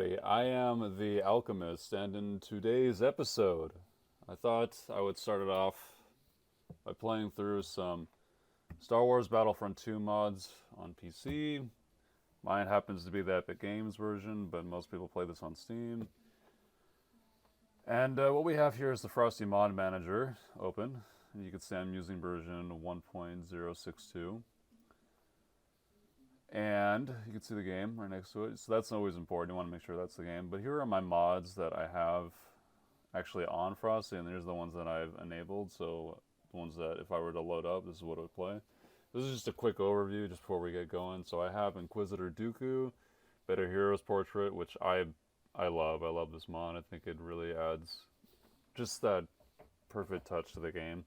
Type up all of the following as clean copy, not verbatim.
everybody. I am the Alchemist, and in today's episode, I thought I would start it off by playing through some Star Wars Battlefront 2 mods on PC. Mine happens to be the Epic Games version, but most people play this on Steam. And what we have here is the Frosty Mod Manager open. And you can see I'm using version 1.062. And you can see the game right next to it. So that's always important. You want to make sure that's the game. But here are my mods that I have actually on Frosty, and here's the ones that I've enabled. So the ones that if I were to load up, this is what it would play. This is just a quick overview just before we get going. So I have Inquisitor Dooku, Better Heroes Portrait, which I love. I love this mod. I think it really adds just that perfect touch to the game.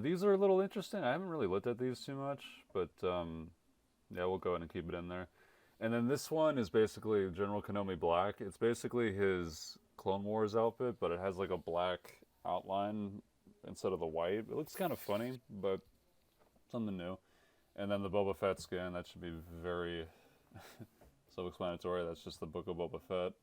These are a little interesting. I haven't really looked at these too much, but yeah, we'll go ahead and keep it in there. And then this one is basically General Kenobi Black. It's basically his Clone Wars outfit, but it has like a black outline instead of the white. It looks kind of funny, but something new. And then the Boba Fett skin, that should be very self-explanatory. That's just the Book of Boba Fett.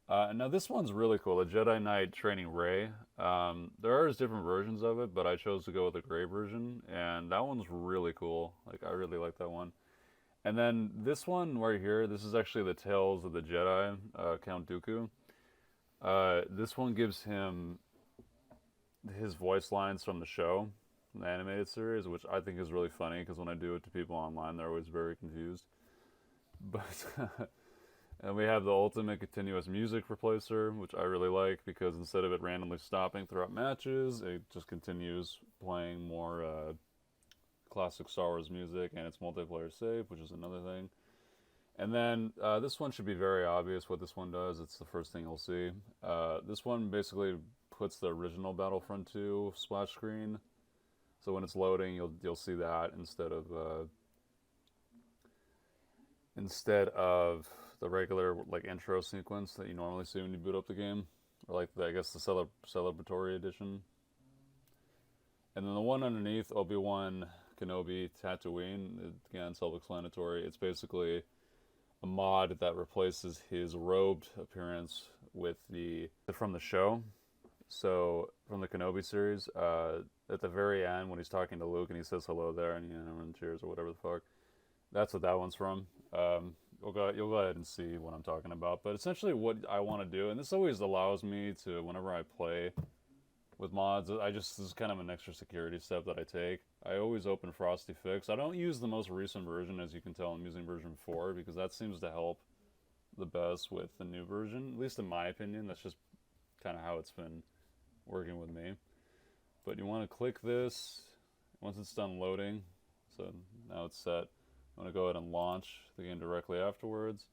And now this one's really cool, the Jedi Knight training Rey. There are different versions of it, but I chose to go with the gray version, and that one's really cool. Like, I really like that one. And then this one right here, this is actually the Tales of the Jedi, Count Dooku. This one gives him his voice lines from the show, the animated series, which I think is really funny, because when I do it to people online, they're always very confused. But... And we have the ultimate continuous music replacer, which I really like because instead of it randomly stopping throughout matches, it just continues playing more classic Star Wars music, and it's multiplayer safe, which is another thing. And then this one should be very obvious what this one does. It's the first thing you'll see. This one basically puts the original Battlefront 2 splash screen. So when it's loading, you'll see that instead of the regular like intro sequence that you normally see when you boot up the game, or like I guess the celebratory edition. And then the one underneath, Obi-Wan Kenobi Tatooine, again self-explanatory. It's basically a mod that replaces his robed appearance with from the show. So from the Kenobi series, at the very end when he's talking to Luke and he says hello there and everyone cheers or whatever the fuck. That's what that one's from. You'll go ahead and see what I'm talking about. But essentially what I want to do, and this always allows me to, whenever I play with mods, this is kind of an extra security step that I take. I always open Frosty Fix. I don't use the most recent version, as you can tell I'm using version 4, because that seems to help the best with the new version, at least in my opinion. That's just kind of how it's been working with me. But you want to click this once it's done loading. So now it's set. I'm going to go ahead and launch the game directly afterwards.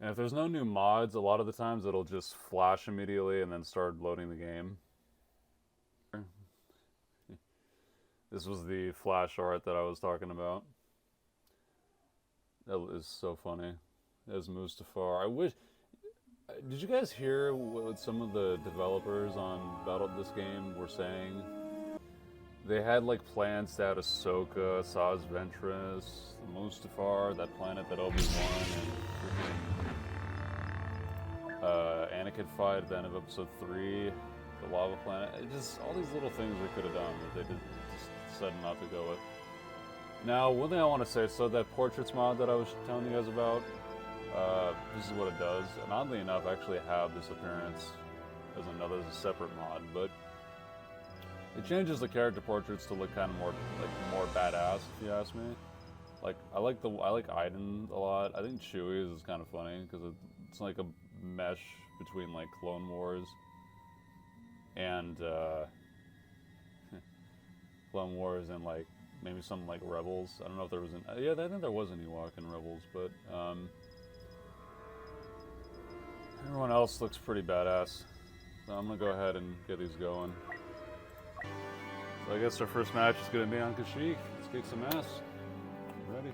And if there's no new mods, a lot of the times it'll just flash immediately and then start loading the game. This was the flash art that I was talking about. That is so funny. As Mustafar. I wish... Did you guys hear what some of the developers on this game were saying? They had like plans to add Ahsoka, Saz Ventress, Mustafar, that planet that Obi-Wan and Anakin fight at the end of Episode 3, the lava planet. Just all these little things they could have done that they just decided not to go with. Now, one thing I want to say, so that Portraits mod that I was telling you guys about, this is what it does. And oddly enough, I actually have this appearance as a separate mod, but it changes the character portraits to look kind of more badass, if you ask me. Like I like Iden a lot. I think Chewie's is kind of funny because it's like a mesh between like Clone Wars and Clone Wars and like maybe some like Rebels. I don't know if there was I think there was an Ewok in Rebels, but everyone else looks pretty badass. So I'm gonna go ahead and get these going. So I guess our first match is going to be on Kashyyyk. Let's kick some ass. Ready?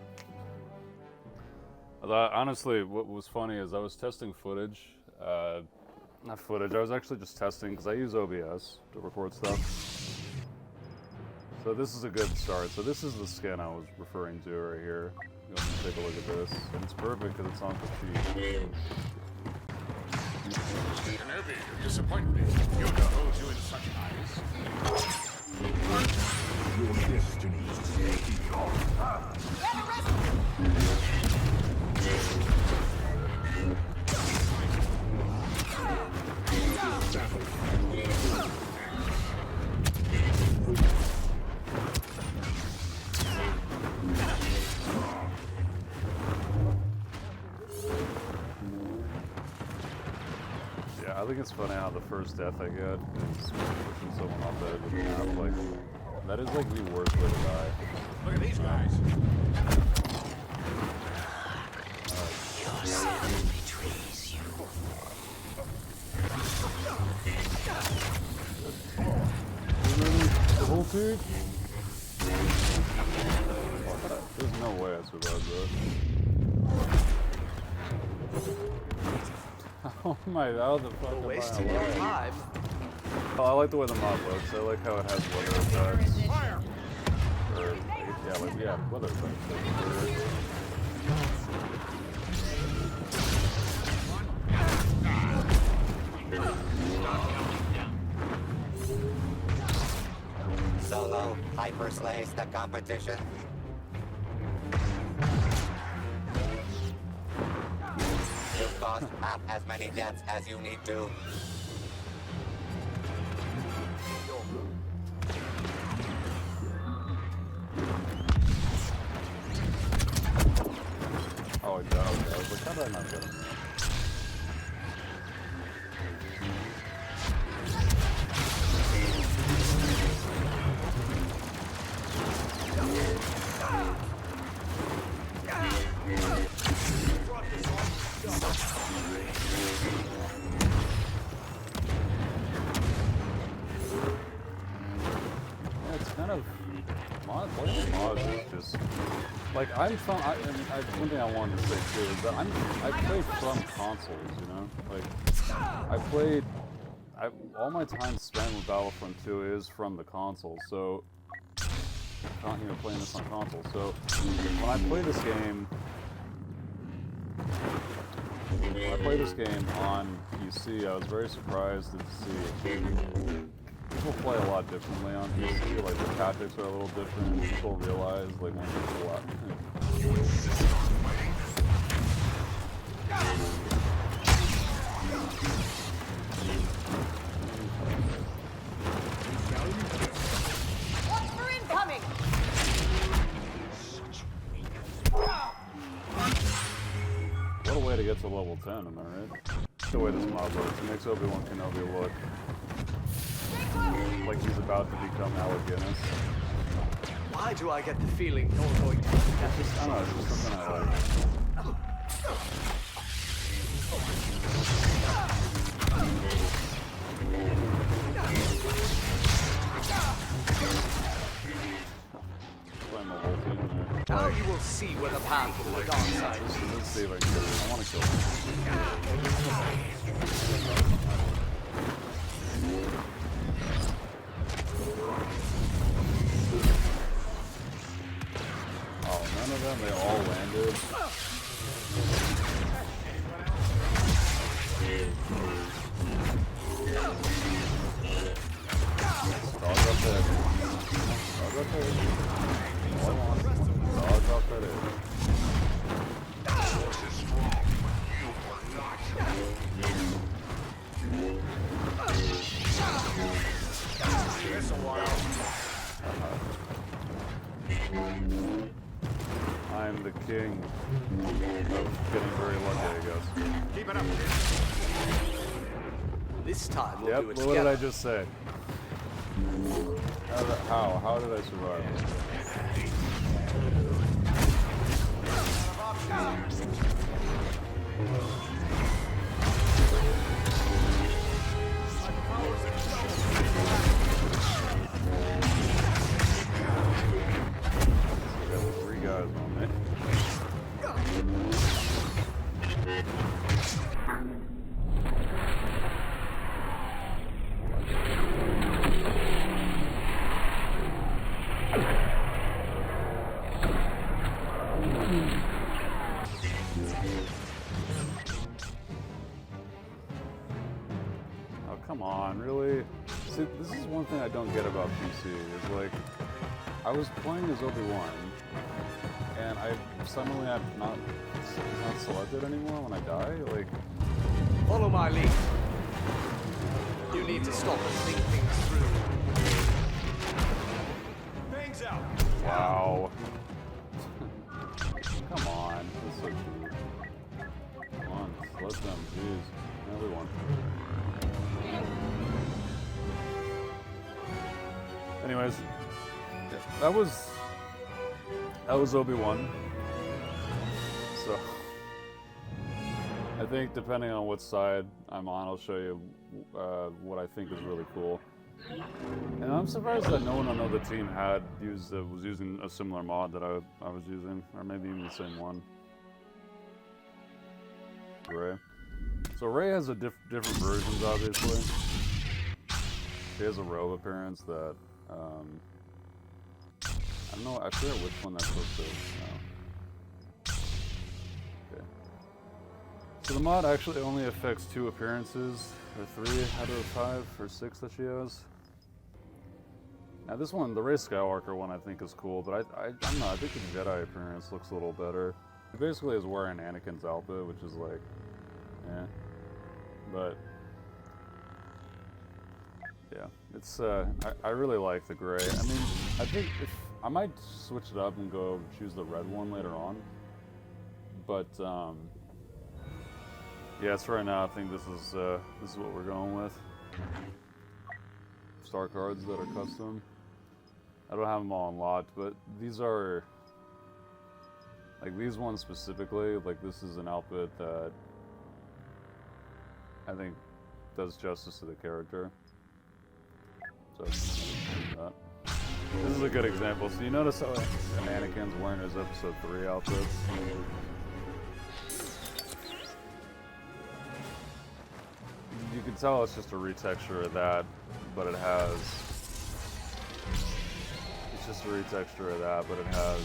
Honestly, what was funny is I was testing footage. Not footage, I was actually just testing because I use OBS to record stuff. So this is a good start. So this is the skin I was referring to right here. Take a look at this. And it's perfect because it's on for cheap. Kenobi, you disappoint me. Yoda holds you in such eyes. Your destiny is your path. Yeah, I think it's funny how the first death I get is pushing someone off the edge of the map. Like, that is like the worst way to die. Look at these guys. Your sin betrays you. The whole team? There's no way I survived that. How am I out of the fuck? Wasting your time. Oh, I like the way the mod looks. I like how it has weather effects. Or, yeah, weather effects. Solo Hyper Slays the competition. You've caused half as many deaths as you need to. Oh, I doubt it. I was like, how did I not get him there? Yeah, it's kind of playing mods is just like I'm from. One thing I wanted to say too is that I play from consoles. You know, like all my time spent with Battlefront 2 is from the console. So, you know, playing this on console. So when I play this game on PC, I was very surprised to see people play a lot differently on PC. Like the tactics are a little different. People realize like when there's a lot. Watch for incoming! What a way to get to level 10, am I right? The way this mod works, it makes Obi-Wan Kenobi look like he's about to become Alec Guinness. Why do I get the feeling you're going to get this? I don't know, it's just something I like. Playing the whole team there. Now you will see where the path to the dark side is. Let's see if I can kill him. I want to kill him. Oh, none of them, they all landed. Dog up there. Dog up there. All I want. Dog up there. I'm the king of getting very lucky, I guess. Keep it up. This time we'll Yep, do it what did together. I just say? How did I survive? I got 3 guys on me. Come on, really? See, this is one thing I don't get about PC, is like, I was playing as Obi-Wan, and I suddenly I'm not selected anymore when I die, like... Follow my lead. You need to stop and think things through. Bangs out. Wow. Come on, that's so cheap. Come on, let them, jeez. Another one. Anyways, that was Obi-Wan. So I think depending on what side I'm on, I'll show you what I think is really cool. And I'm surprised that no one on the team was using a similar mod that I was using, or maybe even the same one. Rey. So Rey has a different versions, obviously. She has a robe appearance that I don't know. I forget which one that's supposed to. Okay. So the mod actually only affects 2 appearances, or 3 out of 5 or 6 that she has. Now this one, the Rey Skywalker one, I think is cool, but I don't know. I think the Jedi appearance looks a little better. It basically is wearing Anakin's outfit, which is like, yeah, but. Yeah, it's I really like the gray. I mean, I think I might switch it up and go choose the red one later on. But yeah, it's right now. I think this is what we're going with. Star cards that are custom. I don't have them all unlocked, but these are like these ones specifically. Like this is an outfit that I think does justice to the character. So, that. This is a good example. So you notice how Anakin's wearing his episode 3 outfits? You can tell it's just a retexture of that, but it has... It's just a retexture of that, but it has...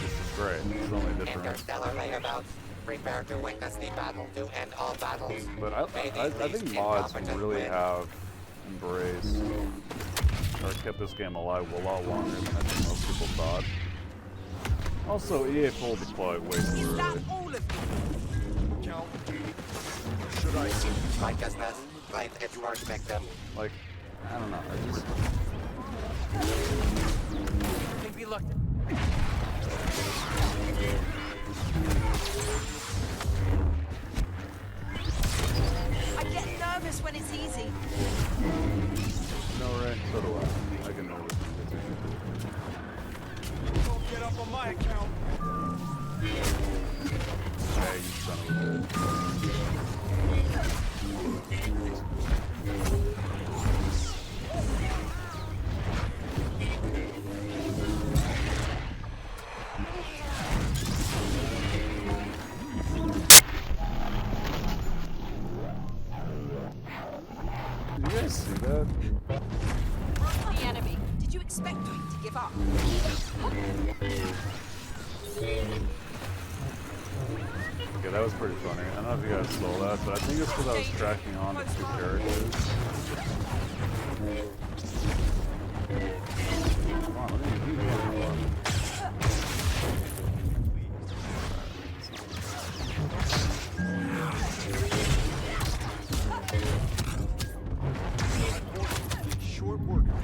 This is great. It's only different. Interstellar layabouts. Prepare to witness the battle to end all battles. But I think mods really have embraced or kept this game alive a lot longer than I think most people thought. Also, EA pulled the plug way too early. Should I see? Righteousness finds its first victim. Like, I don't know. I just. Be reluctant. I get nervous when it's easy. No, right? So do I. I can know this. Don't get up on my account. Hey, you son of a Did you guys see that? The enemy. Did you expect me to give up? Okay, that was pretty funny. I don't know if you guys saw that, but I think it's because I was tracking on the 2 characters. Come on, let me do one. Short workout.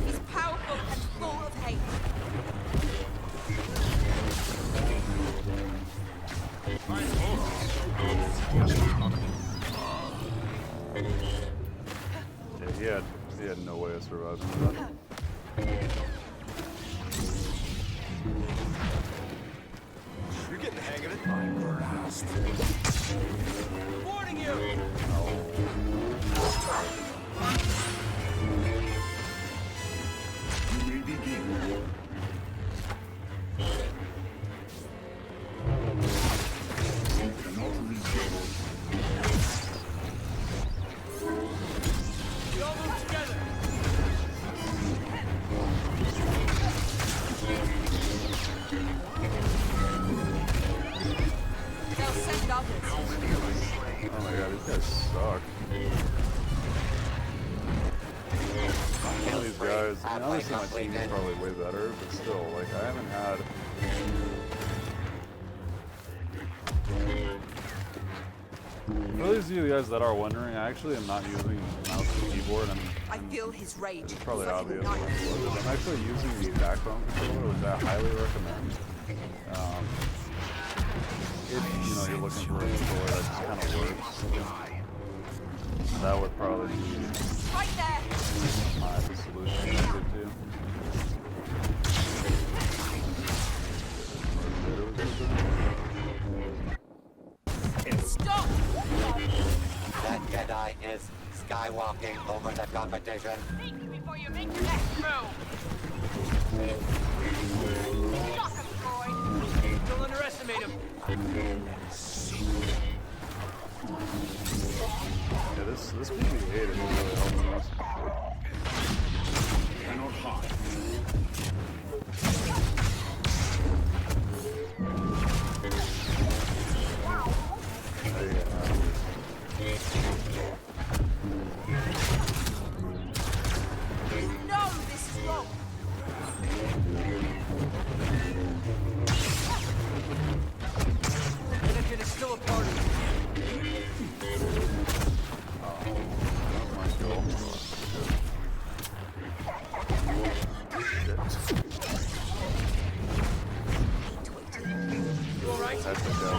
He's powerful and full of hate. Yeah, he had no way of surviving that. You're getting the hang of it. I'm You may begin. You cannot resist. We all move together. They'll send others. Oh my god, these guys suck. Some of these guys, I mean, obviously my team is probably way better, but still, like, I haven't had... For those of you guys that are wondering, I actually am not using mouse and keyboard. I feel his rage. It's probably Like an obvious. knife. I'm actually using the backbone controller, which I highly recommend. If you're looking for a controller that just kind of works, that would probably be Right there. the solution to it too. Stop. That Jedi is skywalking over the competition. Think before you make your next move. Shock him, Troy. Don't underestimate him. Yeah, this BB-8 is really helping us. Cannot hide. There you go. No, this is wrong. Anakin is still a part of it. My goal. You alright? That's the go.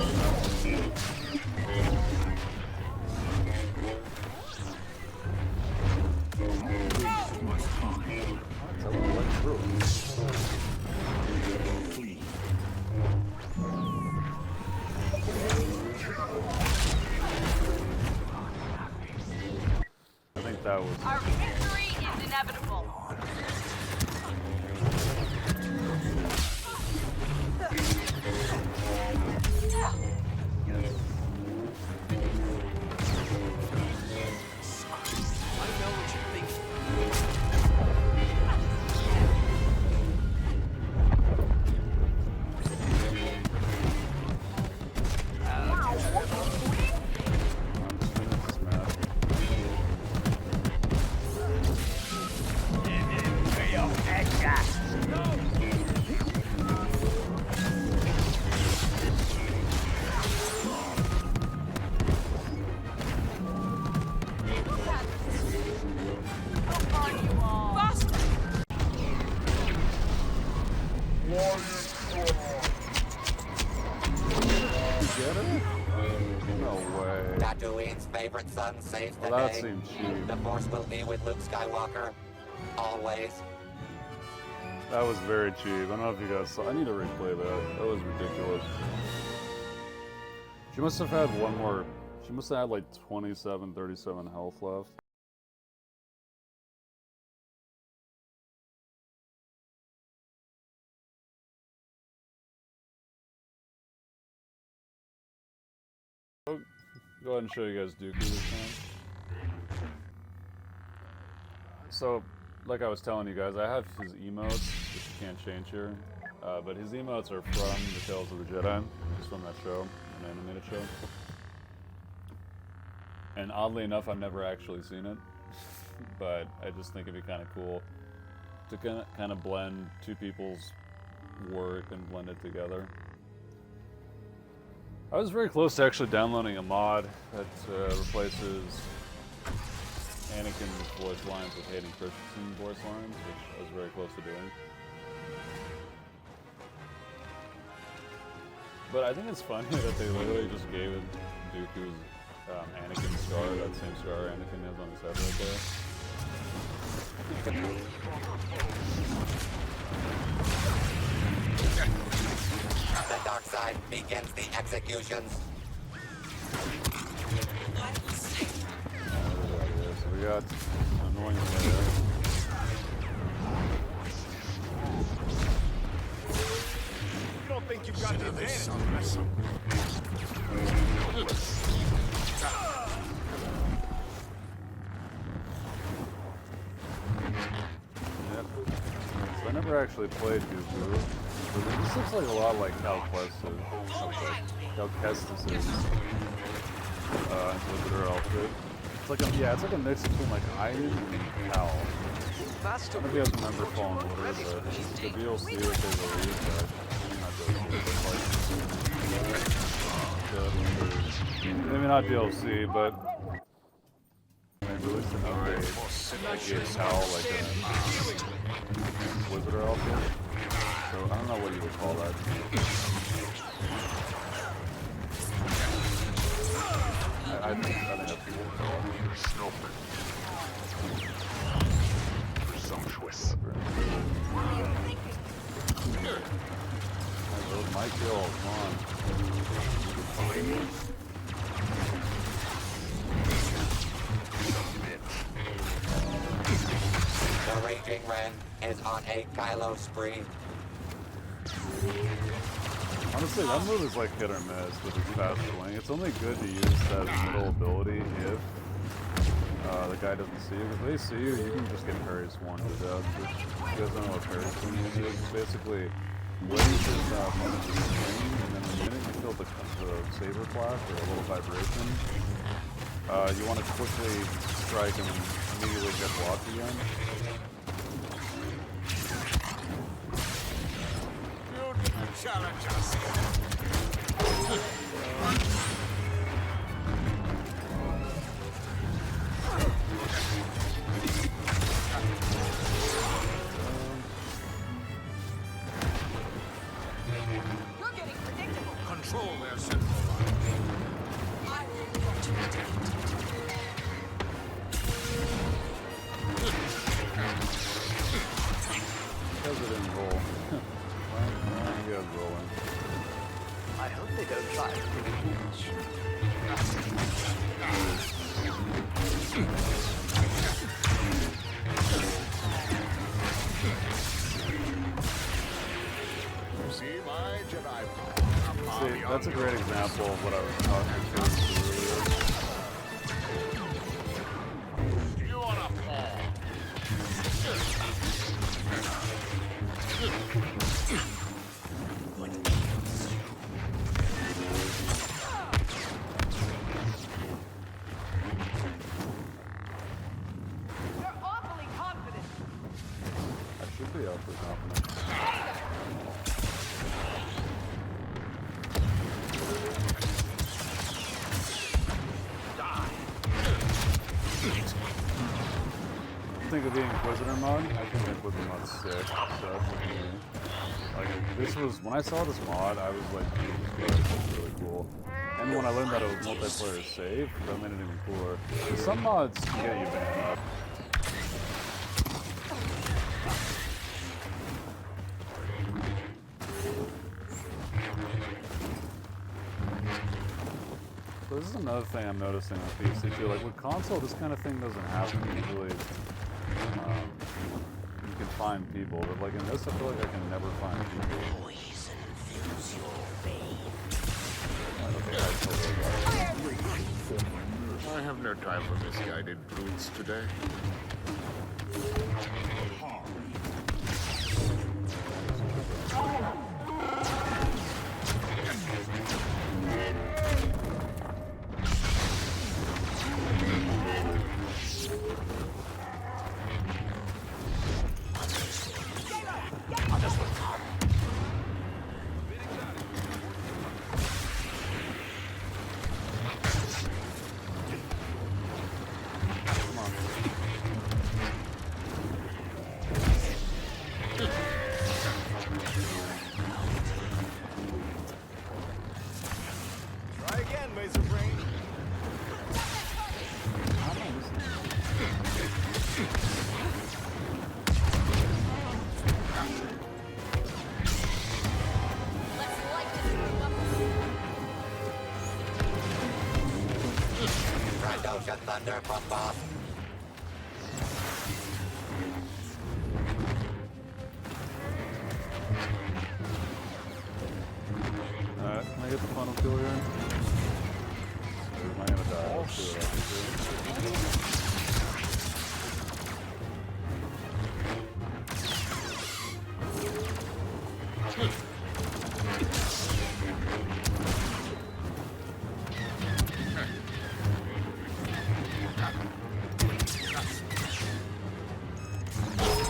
Flee. I think that was. Our victory is inevitable. I know what you're thinking. Faster. Get it? No way. Tatooine's favorite son saves the Well, that day. seemed cheap. The Force will be with Luke Skywalker. Always. That was very cheap. I don't know if you guys saw. I need to replay that. That was ridiculous. She must have had one more. She must have had like 27, 37 health left. Go ahead and show you guys Dooku this time. So, like I was telling you guys, I have his emotes, which you can't change here. But his emotes are from the Tales of the Jedi, just from that show, an animated show. And oddly enough, I've never actually seen it, but I just think it'd be kind of cool to kind of blend two people's work and blend it together. I was very close to actually downloading a mod that replaces Anakin's voice lines with Hayden Christensen's voice lines, which I was very close to doing. But I think it's funny that they literally just gave it Dooku's Anakin scar, that same scar Anakin has on his head right there. The dark side begins the executions. got annoying layer. You don't think you've got the advantage? Yep. So I never actually played Dooku, but this looks like a lot like Cal Kestis is. Inquisitor outfit. It's like it's like a mix between like Iron and Cal. Faster. I don't know if you guys remember Fallen Order, but the DLC that they released, maybe not DLC, but they released an update that gave Cal like an Inquisitor outfit. So I don't know what you would call that. I think that's cool. Presumptuous. My kill, come on. The Raging Ren is on a Kylo spree. Honestly, that move is like hit or miss with his fast swing. It's only good to use that middle ability if the guy doesn't see you. If they see you, you can just get parry swung to death. Which you guys don't know what parry swinging is. It's basically waiting for the moment to swing, and then the minute you feel the saber flash or a little vibration, you want to quickly strike and immediately get blocked again. Challenge us. You're getting predictable. Control their central line. I will put you to Because it didn't roll. Why are you guys rolling? I hope they don't try to give it much. See my Jedi power. See, that's a great example of what I was talking to earlier. You want a paw? You're awfully confident. I should be awfully confident. Think of the Inquisitor mod? I think the Inquisitor mod's sick. So like this was when I saw this mod, I was like, this is really cool. And when I learned that it was multiplayer safe, that made it even cooler. Some mods can get you banned up. So this is another thing I'm noticing on PC too. Like with console, this kind of thing doesn't happen usually. You can find people, but like in this, I feel like I can never find people. Poison fills your veins. I have no time for misguided brutes today. Try again, laser brain. Let's light this room up. Trandoshan Thunder pump off. I get the final kill here? Or am I gonna die? Let's see what I can do.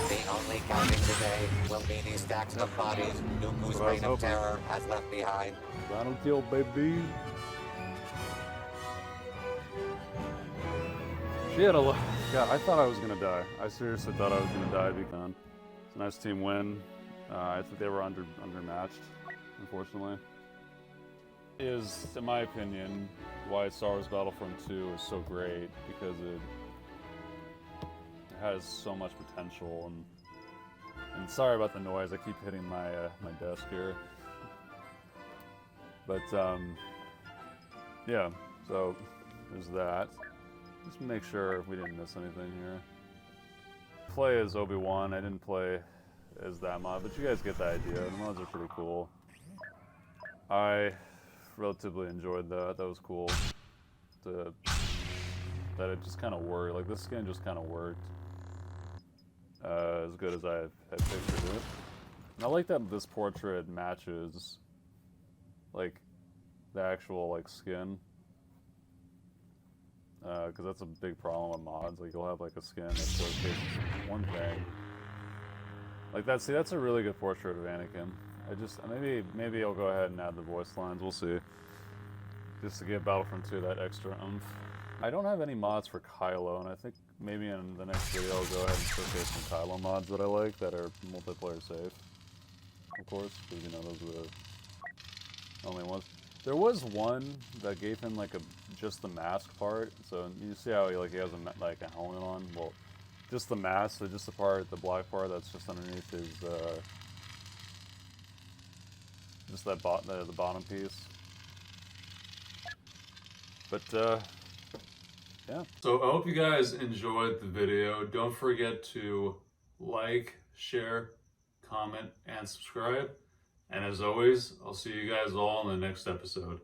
The only counting today will be these stacks of bodies Dooku's That's what I was reign of hoping. terror has left behind. Final kill, baby. She had a lot. God, I thought I was gonna die. I seriously thought I was gonna die. Because it's a nice team win. I think they were undermatched, unfortunately. Is, in my opinion, why Star Wars Battlefront 2 is so great, because it has so much potential. And sorry about the noise. I keep hitting my my desk here. But yeah. So there's that. Just make sure we didn't miss anything here. Play as Obi-Wan. I didn't play as that mod, but you guys get the idea. The mods are pretty cool. I relatively enjoyed that. That was cool. That it just kind of worked. Like, this skin just kind of worked as good as I had pictured it. And I like that this portrait matches, like, the actual, like, skin. Because that's a big problem with mods. Like, you'll have, like, a skin that showcases one thing. Like that. See, that's a really good portrait of Anakin. I just maybe I'll go ahead and add the voice lines. We'll see. Just to give Battlefront 2 that extra oomph. I don't have any mods for Kylo, and I think maybe in the next video I'll go ahead and showcase some Kylo mods that I like that are multiplayer safe. Of course, because you know those are the only ones. There was one that gave him like just the mask part. So you see how he has a helmet on. Well, just the mask, so just the part, the black part that's just underneath his, just that the bottom piece. But yeah. So I hope you guys enjoyed the video. Don't forget to like, share, comment, and subscribe. And as always, I'll see you guys all in the next episode.